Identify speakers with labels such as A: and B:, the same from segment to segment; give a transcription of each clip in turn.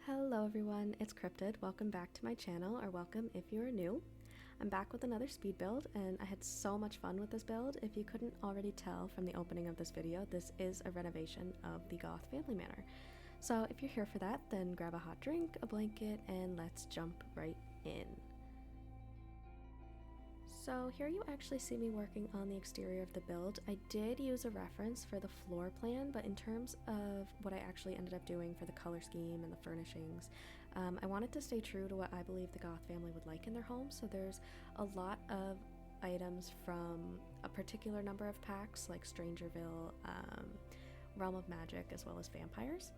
A: Hello everyone, it's Cryptid. Welcome back to my channel, or welcome if you are new. I'm back with another speed build, and I had so much fun with this build. If you couldn't already tell from the opening of this video, this is a renovation of the Goth family manor. So if you're here for that, then grab a hot drink, a blanket, and let's jump right in. So here you actually see me working on the exterior of the build. I did use a reference for the floor plan, but in terms of what I actually ended up doing for the color scheme and the furnishings, I wanted to stay true to what I believe the Goth family would like in their home. So there's a lot of items from a particular number of packs, like Strangerville, Realm of Magic, as well as vampires.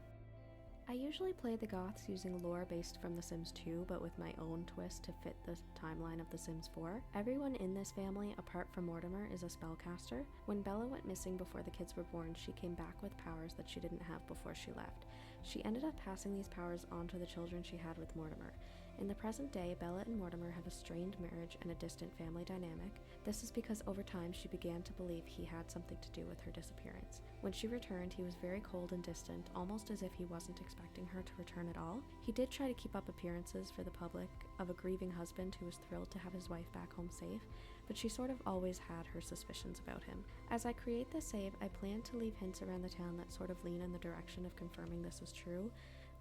A: I usually play the Goths using lore based from The Sims 2, but with my own twist to fit the timeline of The Sims 4. Everyone in this family, apart from Mortimer, is a spellcaster. When Bella went missing before the kids were born, she came back with powers that she didn't have before she left. She ended up passing these powers on to the children she had with Mortimer. In the present day, Bella and Mortimer have a strained marriage and a distant family dynamic. This is because over time she began to believe he had something to do with her disappearance. When she returned, he was very cold and distant, almost as if he wasn't expecting her to return at all. He did try to keep up appearances for the public of a grieving husband who was thrilled to have his wife back home safe, but she sort of always had her suspicions about him. As I create this save, I plan to leave hints around the town that sort of lean in the direction of confirming this is true,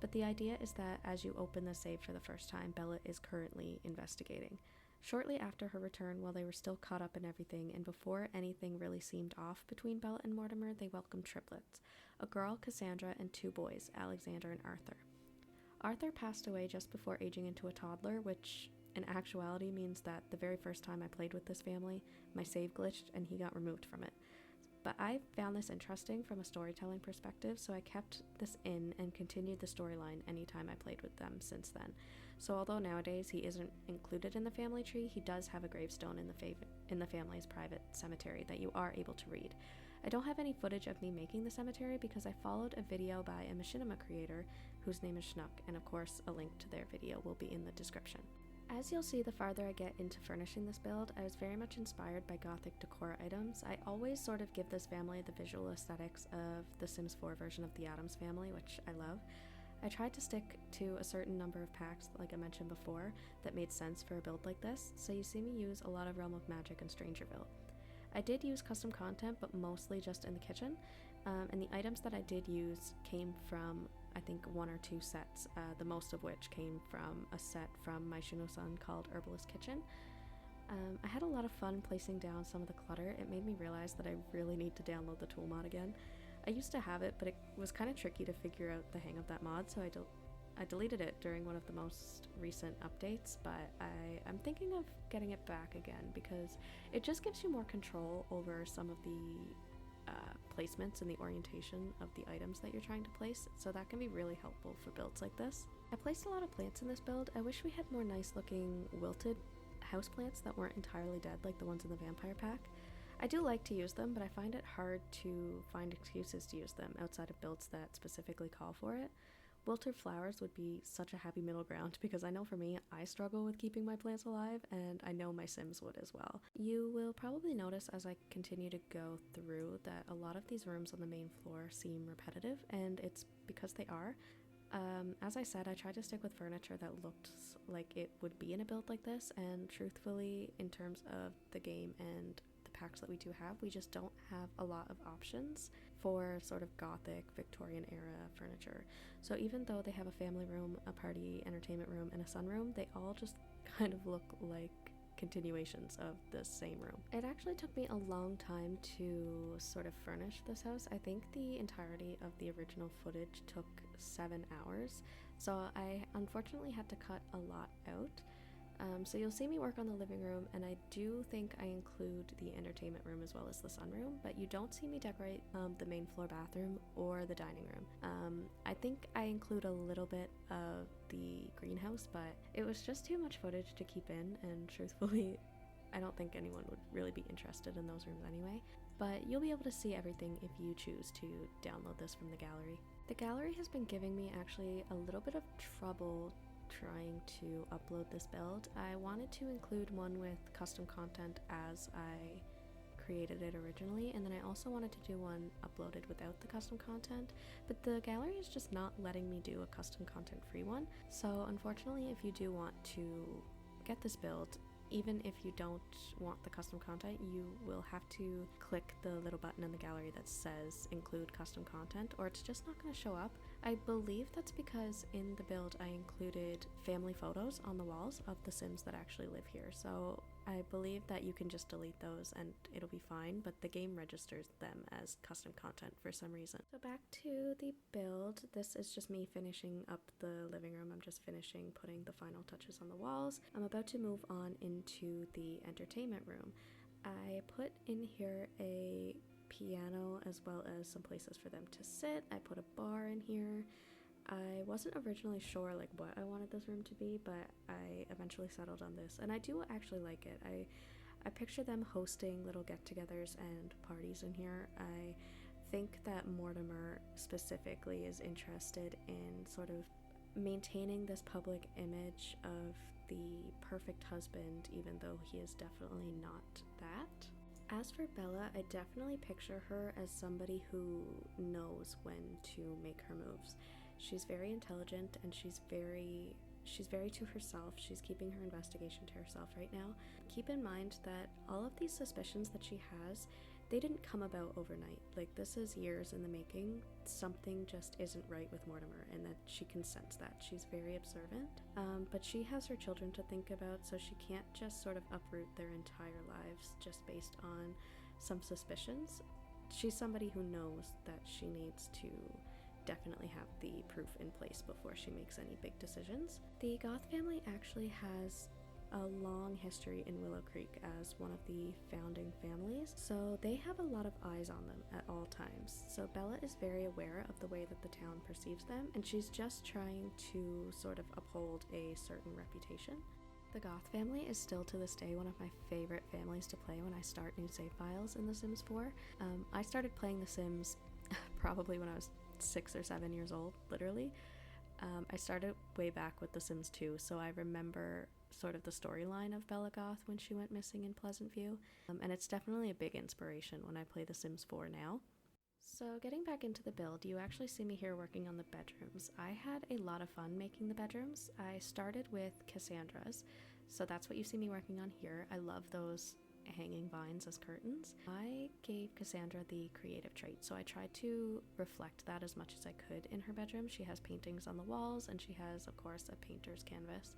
A: but the idea is that as you open the save for the first time, Bella is currently investigating. Shortly after her return, while they were still caught up in everything, and before anything really seemed off between Bella and Mortimer, they welcomed triplets, a girl, Cassandra, and two boys, Alexander and Arthur. Arthur passed away just before aging into a toddler, which in actuality means that the very first time I played with this family, my save glitched and he got removed from it. But I found this interesting from a storytelling perspective, so I kept this in and continued the storyline anytime I played with them since then. So although nowadays he isn't included in the family tree, he does have a gravestone in the family's private cemetery that you are able to read. I don't have any footage of me making the cemetery because I followed a video by a machinima creator whose name is 𝍊🼼, and of course a link to their video will be in the description. As you'll see the farther I get into furnishing this build, I was very much inspired by Gothic decor items. I always sort of give this family the visual aesthetics of the Sims 4 version of the Addams Family, which I love. I tried to stick to a certain number of packs, like I mentioned before, that made sense for a build like this, so you see me use a lot of Realm of Magic and Strangerville. I did use custom content, but mostly just in the kitchen, and the items that I did use came from, I think, one or two sets, the most of which came from a set from my Shino-san called Herbalist Kitchen. I had a lot of fun placing down some of the clutter. It made me realize that I really need to download the tool mod again. I used to have it, but it was kind of tricky to figure out the hang of that mod, so I deleted it during one of the most recent updates, but I'm thinking of getting it back again because it just gives you more control over some of the placements and the orientation of the items that you're trying to place, so that can be really helpful for builds like this. I placed a lot of plants in this build. I wish we had more nice looking wilted houseplants that weren't entirely dead like the ones in the vampire pack. I do like to use them, but I find it hard to find excuses to use them outside of builds that specifically call for it. Wilted flowers would be such a happy middle ground because I know for me, I struggle with keeping my plants alive, and I know my Sims would as well. You will probably notice as I continue to go through that a lot of these rooms on the main floor seem repetitive, and it's because they are. As I said, I tried to stick with furniture that looked like it would be in a build like this, and truthfully, in terms of the game and the packs that we do have, we just don't have a lot of options for sort of Gothic, Victorian era furniture. So even though they have a family room, a party entertainment room, and a sunroom, they all just kind of look like continuations of the same room. It actually took me a long time to sort of furnish this house. I think the entirety of the original footage took 7 hours, so I unfortunately had to cut a lot out. So you'll see me work on the living room, and I do think I include the entertainment room as well as the sunroom, but you don't see me decorate the main floor bathroom or the dining room. I think I include a little bit of the greenhouse, but it was just too much footage to keep in, and truthfully, I don't think anyone would really be interested in those rooms anyway. But you'll be able to see everything if you choose to download this from the gallery. The gallery has been giving me actually a little bit of trouble trying to upload this build. I wanted to include one with custom content as I created it originally, and then I also wanted to do one uploaded without the custom content, but the gallery is just not letting me do a custom content free one. So unfortunately, if you do want to get this build, even if you don't want the custom content, you will have to click the little button in the gallery that says include custom content, or it's just not going to show up. I believe that's because in the build I included family photos on the walls of the Sims that actually live here, so I believe that you can just delete those and it'll be fine, but the game registers them as custom content for some reason. So back to the build. This is just me finishing up the living room. I'm just finishing putting the final touches on the walls. I'm about to move on into the entertainment room. I put in here a piano as well as some places for them to sit. I put a bar in here. I wasn't originally sure like what I wanted this room to be, but I eventually settled on this, and I do actually like it. I picture them hosting little get-togethers and parties in here. I think that Mortimer specifically is interested in sort of maintaining this public image of the perfect husband, even though he is definitely not that. As for Bella, I definitely picture her as somebody who knows when to make her moves. She's very intelligent and she's very to herself. She's keeping her investigation to herself right now. Keep in mind that all of these suspicions that she has, they didn't come about overnight. Like, this is years in the making. Something just isn't right with Mortimer, and that she can sense that. She's very observant, but she has her children to think about, so she can't just sort of uproot their entire lives just based on some suspicions. She's somebody who knows that she needs to definitely have the proof in place before she makes any big decisions. The Goth family actually has a long history in Willow Creek as one of the founding families, so they have a lot of eyes on them at all times. So Bella is very aware of the way that the town perceives them, and she's just trying to sort of uphold a certain reputation. The Goth family is still to this day one of my favorite families to play when I start new save files in The Sims 4. I started playing The Sims probably when I was 6 or 7 years old, literally. I started way back with The Sims 2, so I remember sort of the storyline of Bella Goth when she went missing in Pleasant View, and it's definitely a big inspiration when I play The Sims 4 now. So getting back into the build, you actually see me here working on the bedrooms. I had a lot of fun making the bedrooms. I started with Cassandra's, so that's what you see me working on here. I love those hanging vines as curtains. I gave Cassandra the creative trait, so I tried to reflect that as much as I could in her bedroom. She has paintings on the walls, and she has, of course, a painter's canvas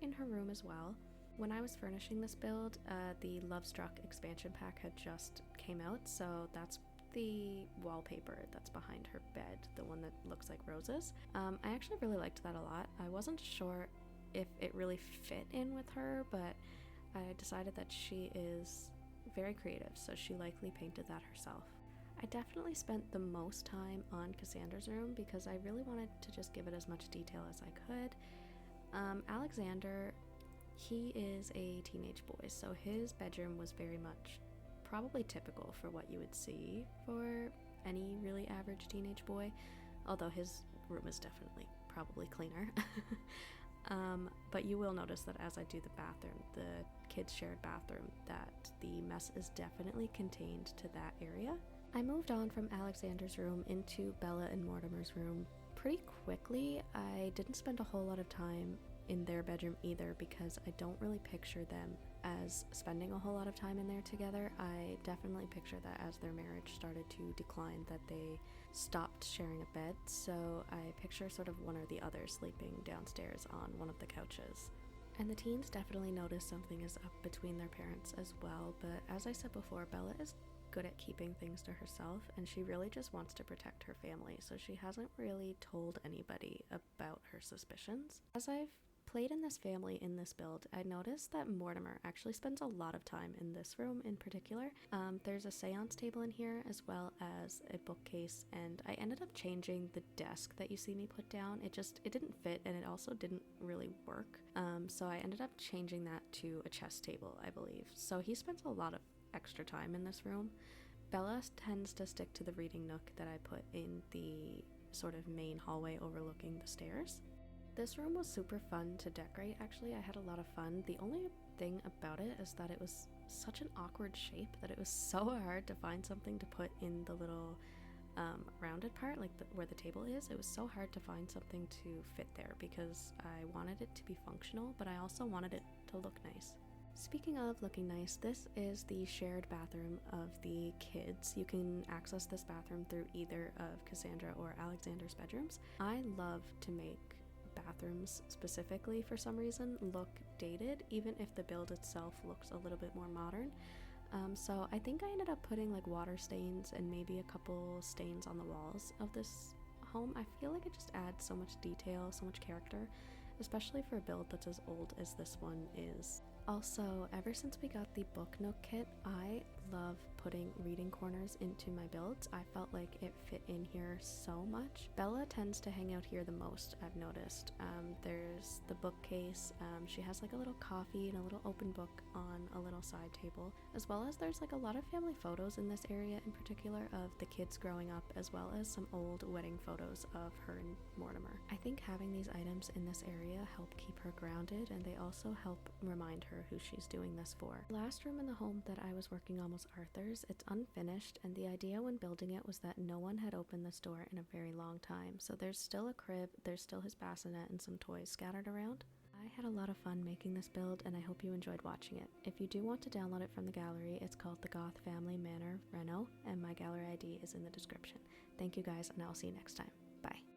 A: in her room as well. When I was furnishing this build, the Lovestruck expansion pack had just came out, so that's the wallpaper that's behind her bed, the one that looks like roses. I actually really liked that a lot. I wasn't sure if it really fit in with her, but I decided that she is very creative, so she likely painted that herself. I definitely spent the most time on Cassandra's room because I really wanted to just give it as much detail as I could. Alexander, he is a teenage boy, so his bedroom was very much probably typical for what you would see for any really average teenage boy, although his room is definitely probably cleaner. But you will notice that as I do the bathroom, the kids' shared bathroom, that the mess is definitely contained to that area. I moved on from Alexander's room into Bella and Mortimer's room pretty quickly. I didn't spend a whole lot of time in their bedroom either because I don't really picture them as spending a whole lot of time in there together. I definitely picture that as their marriage started to decline, that they stopped sharing a bed, so I picture sort of one or the other sleeping downstairs on one of the couches. And the teens definitely notice something is up between their parents as well, but as I said before, Bella is good at keeping things to herself, and she really just wants to protect her family, so she hasn't really told anybody about her suspicions. As I've played in this family in this build, I noticed that Mortimer actually spends a lot of time in this room in particular. There's a seance table in here as well as a bookcase, and I ended up changing the desk that you see me put down. It didn't fit, and it also didn't really work, so I ended up changing that to a chess table, I believe. So he spends a lot of extra time in this room. Bella tends to stick to the reading nook that I put in the sort of main hallway overlooking the stairs. This room was super fun to decorate, actually. I had a lot of fun. The only thing about it is that it was such an awkward shape that it was so hard to find something to put in the little rounded part, like where the table is. It was so hard to find something to fit there because I wanted it to be functional, but I also wanted it to look nice. Speaking of looking nice, this is the shared bathroom of the kids. You can access this bathroom through either of Cassandra or Alexander's bedrooms. I love to make bathrooms specifically, for some reason, look dated, even if the build itself looks a little bit more modern. So I think I ended up putting like water stains and maybe a couple stains on the walls of this home. I feel like it just adds so much detail, so much character, especially for a build that's as old as this one is. Also, ever since we got the book nook kit, I love putting reading corners into my builds. I felt like it fit in here so much. Bella tends to hang out here the most, I've noticed. There's the bookcase. She has like a little coffee and a little open book on a little side table, as well as there's like a lot of family photos in this area in particular of the kids growing up, as well as some old wedding photos of her and Mortimer. I think having these items in this area help keep her grounded, and they also help remind her who she's doing this for. The last room in the home that I was working on was Arthur's. It's unfinished, and the idea when building it was that no one had opened this door in a very long time. So there's still a crib, there's still his bassinet and some toys scattered around. I had a lot of fun making this build, and I hope you enjoyed watching it. If you do want to download it from the gallery, it's called the Goth Family Manor, Reno, and my gallery ID is in the description. Thank you guys, and I'll see you next time. Bye.